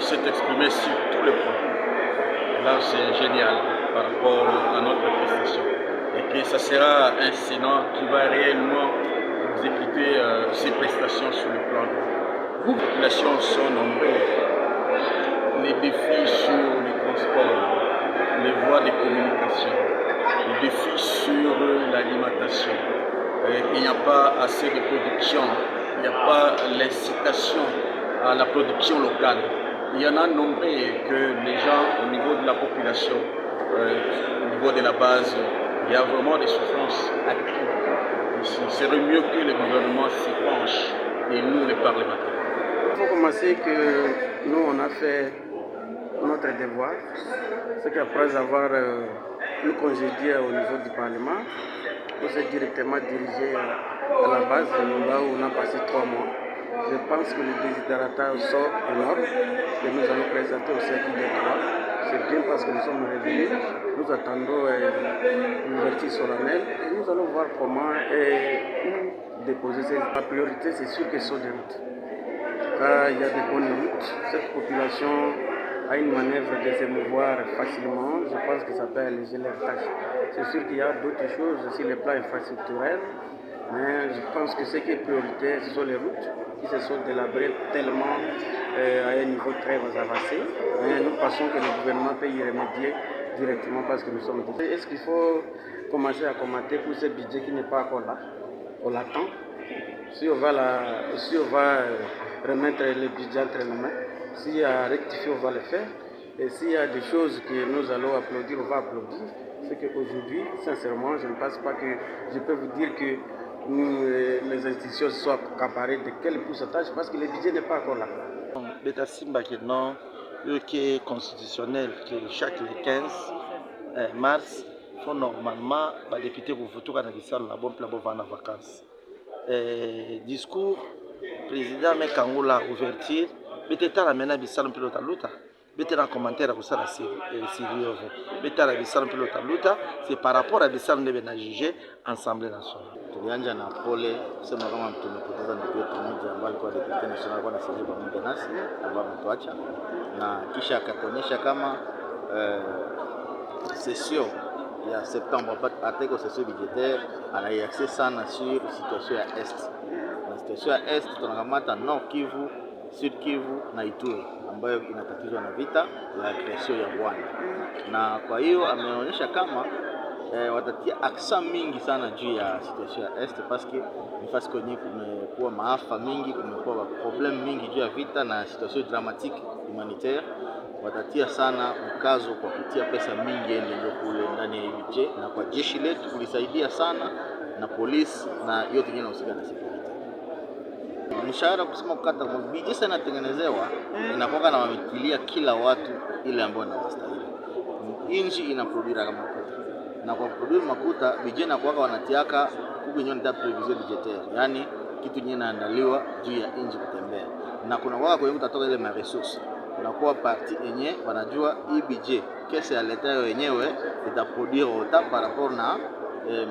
s'est exprimé sur tous les points. Et là, c'est génial par rapport à notre prestation. Et que ça sera un Sénat qui va réellement exécuter ses prestations sur le plan. Les populations sont nombreuses. Les défis sur le transport, les voies de communication, les défis sur l'alimentation. Il n'y a pas assez de production, il n'y a pas l'incitation à la production locale. Il y en a nombreux que les gens, au niveau de la population, au niveau de la base, il y a vraiment des souffrances actives. Il serait mieux que le gouvernement s'y penche et nous, les parlementaires. Il faut commencer que nous, on a fait notre devoir, c'est qu'après avoir nous congédié au niveau du Parlement, on s'est directement dirigé à la base, là où on a passé 3 mois. Je pense que les desiderata sont énormes que nous allons présenter au cercle des droits. C'est bien parce que nous sommes revenus, nous attendons l'ouverture solennelle et nous allons voir comment déposer ces. La priorité, c'est sûr que ce sont des routes. Car il y a des bonnes routes, cette population a une manœuvre de se mouvoir facilement. Je pense que ça peut alléger leurs tâches. C'est sûr qu'il y a d'autres choses sur le plan infrastructurel, mais je pense que ce qui est prioritaire, ce sont les routes qui se sont délabrées tellement à un niveau très avancé. Mais nous pensons que le gouvernement peut y remédier directement parce que nous sommes. Est-ce qu'il faut commencer à commenter pour ce budget qui n'est pas encore là? On l'attend. Si on va remettre le budget entre nos mains, s'il y a rectifié, on va le faire. Et s'il y a des choses que nous allons applaudir, on va applaudir. C'est qu'aujourd'hui, sincèrement, je ne pense pas que je peux vous dire que les institutions soient accaparées de quel pourcentage, parce que le budget n'est pas encore là. L'État Simba qui est constitutionnel, que chaque 15 mars, faut normalement les députés pour voter dans la bonne place pour en vacances. Discours président Mekangula ouverture peut-être la mena bisalo pilote luta peut-être un commentaire pour ça la sérieux peut-être la bisalo pilote luta c'est par rapport à bisalo nebe na juger Assemblée nationale. Tulianja na pole kusema kama tumepoteza ndugu yetu mmoja ambaye alikuwa deputy national kwa nasema pamoja nasi ambaye ametuacha na kisha akatuonyesha kama session ya septembre ateko session budgétaire anaiaxe sana sur situation ya est. Na situation ya est tunakamata Nord Kivu, Sud Kivu na Ituri ambayo inatatizwa na vita ya agression ya Rwanda. Na kwa hiyo ameonyesha kama watatia aksa mingi sana juu ya situation ya est parce que nifasi kwenye kumekuwa maafa mingi, kumekuwa problem mingi juu ya vita na situation dramatique humanitaire. Watatia sana mkazo kwa kutia pesa mingi ndio kule ndani ya budget, na kwa jeshi letu kulisaidia sana na polisi na yote yenye inahusika na security. Mshahara kusema kukata budget sana inatengenezewa inakuwa na mamitilia kila watu ile ambayo wanastahili. Inji inaproduce kama makuta. Na kwa produce makuta budget inakuwa wanatiaka kubinyoni da prevision budgetaire. Yaani kitu yenye inaandaliwa juu ya inji kutembea. Na kuna waka kwenye kutatoka ile ma resources. Unakuwa parti yenye wanajua hii budget kesi ya leta yenyewe itaproduire autant par rapport na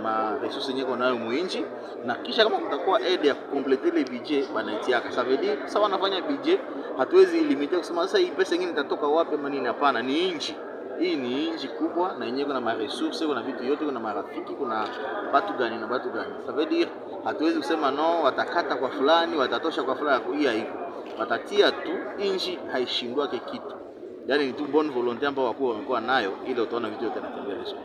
ma ressources yenyewe kwa nayo muinji, na kisha kama kutakuwa aide ya kucompleter le budget banaitiaka. Ça veut dire sasa wanafanya budget, hatuwezi limiter kusema sasa hii pesa nyingine itatoka wapi ama nini. Hapana, ni inji. Hii ni inji kubwa na yenyewe kuna ma resources, kuna vitu yote, kuna marafiki, kuna watu gani na watu gani. Ça veut dire hatuwezi kusema no watakata kwa fulani, watatosha kwa fulani, hii haiko. Watatia tu inji haishindwake kitu. Yaani ni tu bonne volonté ambao wakuu wamekuwa nayo ili utaona vitu yote yanatembea vizuri.